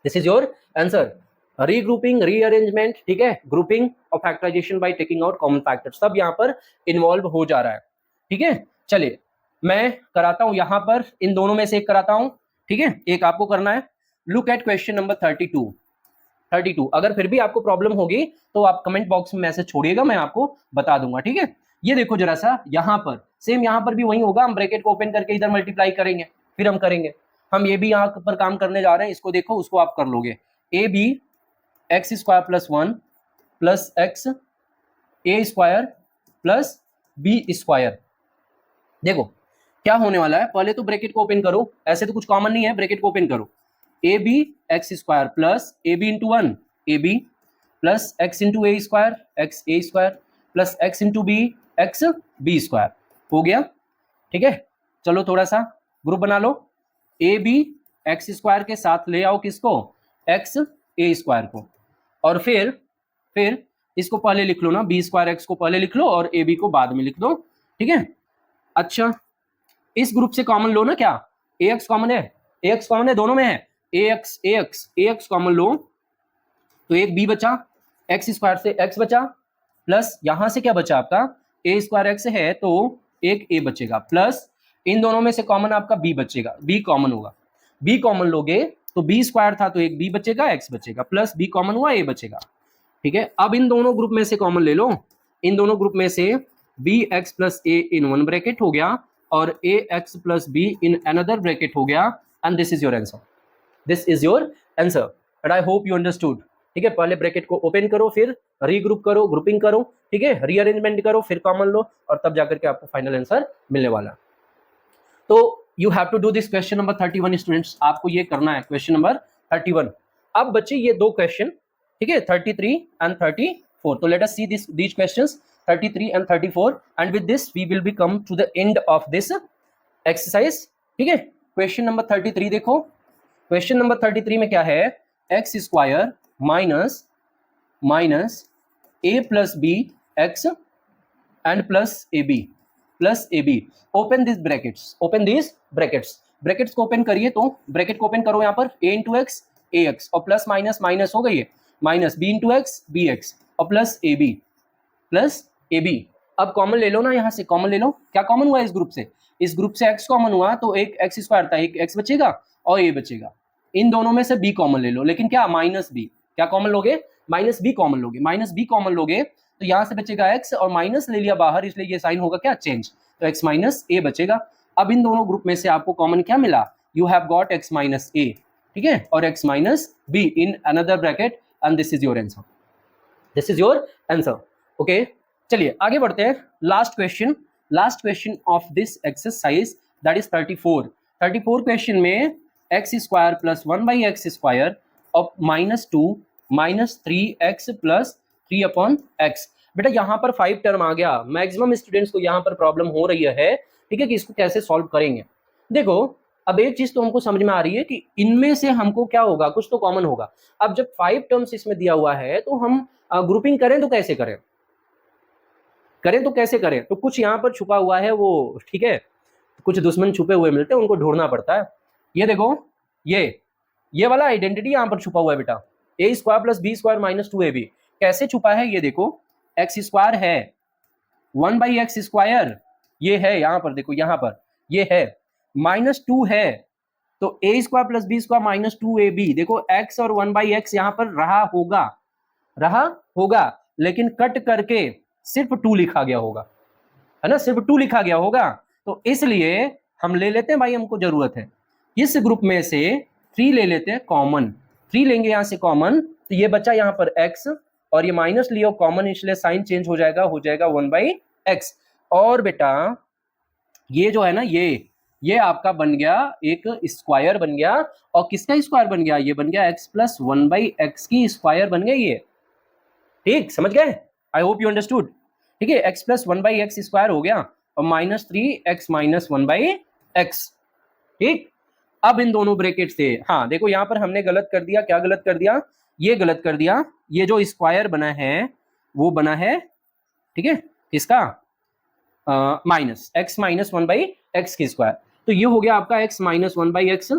this is your answer. Regrouping, rearrangement, ठीक है, ग्रुपिंग और factorisation by taking out common factors, सब यहाँ पर इन्वॉल्व हो जा रहा है, ठीक है। चलिए मैं कराता हूं यहां पर, इन दोनों में से एक कराता हूं, ठीक है, एक आपको करना है। Look at question number 32। अगर फिर भी आपको प्रॉब्लम होगी तो आप कमेंट बॉक्स में मैसेज छोड़िएगा, मैं आपको बता दूंगा, ठीक है। ये देखो जरा सा, यहां पर सेम, यहां पर भी वही होगा, हम ब्रैकेट को ओपन करके इधर मल्टीप्लाई करेंगे, फिर हम करेंगे, हम ये भी यहाँ पर काम करने जा रहे हैं, इसको देखो, उसको आप कर लोगे, a b x square plus 1 plus x a square plus B square. देखो क्या होने वाला है, पहले तो ब्रैकेट को ओपन करो, ऐसे तो कुछ कॉमन नहीं है, ब्रैकेट को ओपन करो, a b x square plus A b into 1 a b plus x into a square x a square plus x into b x b square, हो गया, ठीक है। चलो थोड़ा सा ग्रुप बना लो, ए बी एक्स स्क्वायर के साथ ले आओ किसको, एक्स ए स्क्वायर को, और फिर इसको पहले लिख लो ना, बी स्क्वायर एक्स को पहले लिख लो और ए बी को बाद में लिख दो, ठीक है। अच्छा इस ग्रुप से कॉमन लो ना, क्या ए एक्स कॉमन है, ए एक्स कॉमन है, दोनों में है, ए एक्स कॉमन लो, तो एक बी बचा, एक्स स्क्वायर से एक्स बचा, प्लस यहां से क्या बचा आपका, ए स्क्वायर एक्स है तो एक ए बचेगा, प्लस इन दोनों में से कॉमन आपका बी बचेगा, बी कॉमन होगा, बी कॉमन लोगे तो बी स्क्वायर था तो एक बी बचेगा, एक्स बचेगा, प्लस बी कॉमन हुआ, ए बचेगा, ठीक है। अब इन दोनों ग्रुप में से कॉमन ले लो, इन दोनों ग्रुप में से B X plus A in one bracket हो गया और A X plus B in another bracket हो गया, and this is your answer, this is your answer, and I hope you understood, ठीक है। पहले ब्रैकेट को ओपन करो, फिर रीग्रुप करो, ग्रुपिंग करो, ठीक है, रीअरेंजमेंट करो, फिर कॉमन लो, और तब जाकर के आपको फाइनल आंसर मिलने वाला। तो you have to do this question number 31 students, आपको ये करना है क्वेश्चन नंबर 31। अब बच्चे ये दो क्वेश्चन, ठीक है, 33 एंड 34, तो let us see this these questions 33 and 34, and with this we will be come to the end of this exercise, ठीक है। क्वेश्चन नंबर 33 देखो, क्वेश्चन नंबर 33 में क्या है, x square minus a plus B x and plus A b, open this brackets, open this brackets, brackets को ओपन करिए, तो ब्रैकेट को ओपन करो यहाँ पर, a into x a x और प्लस माइनस माइनस हो गई है, minus b into x b x और प्लस ए बी। अब कॉमन ले लो ना, यहाँ से कॉमन ले लो, क्या कॉमन हुआ इस ग्रुप से, इस ग्रुप से एक्स कॉमन हुआ तो एक एक्स स्क्वायर था, एक एक्स बचेगा और ए बचेगा, इन दोनों में से बी कॉमन ले लो, लेकिन क्या माइनस बी, क्या कॉमन लोगे, माइनस बी कॉमन लोगे, माइनस बी कॉमन लोगे तो यहाँ से बचेगा एक्स और माइनस ले लिया बाहर, इसलिए ये साइन होगा क्या, चेंज, तो एक्स माइनस ए बचेगा। अब इन दोनों ग्रुप में से आपको कॉमन क्या मिला, you have got X minus A, ठीक है, और X minus B in another bracket, and this is your answer, this is your answer, okay. चलिए आगे बढ़ते हैं, last question of this exercise, that is 34 question में X square plus 1 by X square और -2 -3 एक्स प्लस 3 अपॉन एक्स। बेटा यहाँ पर 5 टर्म आ गया, मैक्सिमम स्टूडेंट्स को यहाँ पर प्रॉब्लम हो रही है, ठीक है, कि इसको कैसे सॉल्व करेंगे। देखो अब एक चीज तो हमको समझ में आ रही है कि इनमें से हमको क्या होगा, कुछ तो कॉमन होगा। अब जब 5 टर्म्स इसमें दिया हुआ है तो हम ग्रुपिंग करें तो कैसे करें, तो कुछ यहाँ पर छुपा हुआ है वो, ठीक है, कुछ दुश्मन छुपे हुए मिलते हैं, उनको ढूंढना पड़ता है। ये देखो ये वाला आइडेंटिटी यहाँ पर छुपा हुआ है बेटा, A square plus B square minus 2ab, कैसे छुपा है, ये देखो, एक्स स्क्वायर है 1 बाई एक्स स्क्वायर, ये है यहाँ पर, देखो यहाँ पर ये है, -2 है तो A square plus B square minus 2ab, देखो एक्स और 1 बाई एक्स यहाँ पर रहा होगा, लेकिन कट करके सिर्फ 2 लिखा गया होगा, है ना, सिर्फ 2 लिखा गया होगा, तो इसलिए हम ले लेते हैं भाई, हमको जरूरत है इस ग्रुप में से 3 ले लेते हैं कॉमन, 3 लेंगे यहाँ से कॉमन, तो ये बचा यहाँ पर x और ये माइनस लियो कॉमन, इसलिए साइन चेंज हो जाएगा 1 बाई एक्स। और बेटा ये जो है ना, ये आपका बन गया एक स्क्वायर बन गया, और किसका स्क्वायर बन गया, ये बन गया x प्लस 1 बाई एक्स की स्क्वायर बन गई ये, ठीक, समझ गए, आई होप यू अंडरस्टूड। ठीक है, x प्लस 1/x स्क्वायर हो गया और माइनस 3x माइनस 1/x। ठीक, अब इन दोनों ब्रैकेट से, हाँ देखो यहाँ पर हमने गलत कर दिया, क्या गलत कर दिया, ये गलत कर दिया, ये जो स्क्वायर बना है वो बना है, ठीक है, इसका माइनस x माइनस 1/x की स्क्वायर। तो ये हो गया आपका x माइनस 1/x।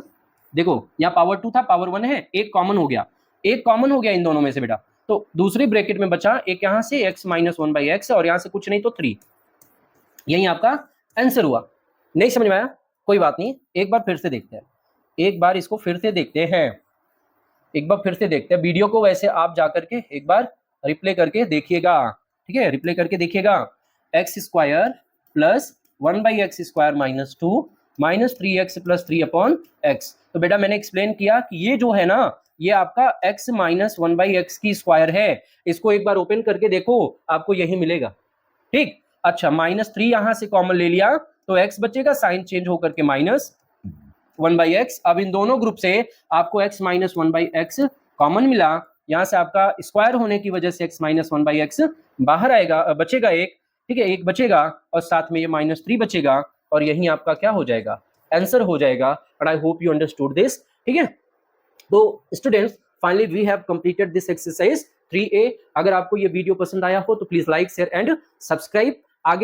देखो यहाँ पावर 2 था, पावर 1 है, एक कॉमन हो गया, एक कॉमन हो गया इन दोनों में से बेटा, तो दूसरी ब्रैकेट में बचा एक यहाँ से x माइनस 1/x और यहाँ से कुछ नहीं तो 3। यही आपका आंसर हुआ। नहीं समझ में आया, कोई बात नहीं, एक बार फिर से देखते हैं, एक बार इसको फिर से देखते हैं, एक बार फिर से देखते हैं वीडियो को। वैसे आप जाकर के एक बार रिप्ले करके देखिएगा, ठीक है, रिप्ले करके देखिएगा। X square plus 1/x square minus 2 minus 3x plus 3/x। तो बेटा मैंने एक्सप्लेन किया कि ये जो है ना, ये आपका x माइनस 1/x की स्क्वायर है। इसको एक बार ओपन करके देखो, आपको यही मिलेगा। ठीक, अच्छा -3 यहां से कॉमन ले लिया तो x बचेगा, साइन चेंज होकर के -1/x। अब इन दोनों ग्रुप से आपको x माइनस 1/x कॉमन मिला, यहां से आपका स्क्वायर होने की वजह से x माइनस 1/x बाहर आएगा, बचेगा एक, ठीक है, एक बचेगा और साथ में ये -3 बचेगा और यही आपका क्या हो जाएगा, आंसर हो जाएगा। And I hope you understood this, ठीक है। तो students finally we have completed this exercise 3A। अगर आपको ये वीडियो पसंद आया हो तो please like share and subscribe. आगे